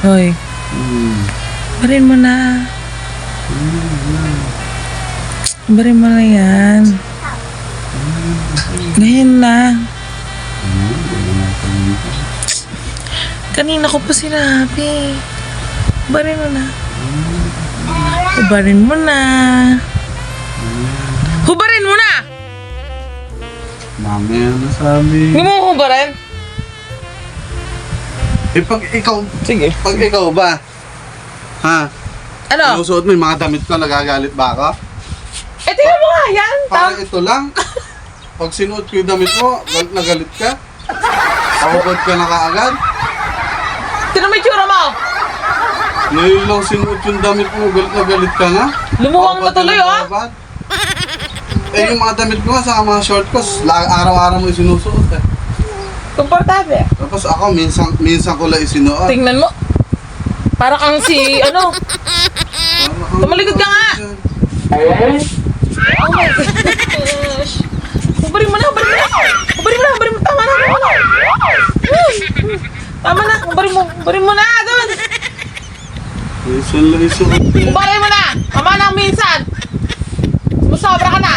Hoy. Barin mo na. Barin mo na yan. Ngayon na. Kanina ko pa sinabi. Barin mo na. Hubarin mo na. Hubarin mo na! Mami, ano sabi? Hindi mo hubarin? Eh, pag ikaw, Sige. pag ikaw ba? Ha? Ano? Sinusuot mo yung mga damit ko, nagagalit ba ako? Eh, tingnan mo nga yan. Parang ito lang. Pag sinuot ko yung damit mo, galit na galit ka. Pakubad ka na kaagad. Tingnan mo yung tsura mo. Ngayon lang sinuot yung damit mo, galit na galit ka na. Lumuwang na Pakubad ka tuloy, na oh. kaagad. Eh, yung mga damit ko nga, saka mga short ko, araw-araw mo sinusuot eh. Komportable. Tapos ako, minsan ko lang isinuot. Tingnan mo. Para kang si, ano. Tumalikod ka nga. Oh my gosh. Hubarin mo na, hubarin mo na. Hubarin mo na, hubarin mo. Tama na, tama na. Tama na, hubarin mo na. Doon. Minsan lang isuot eh. Hubarin mo na. Tama na minsan. Musobra ka na.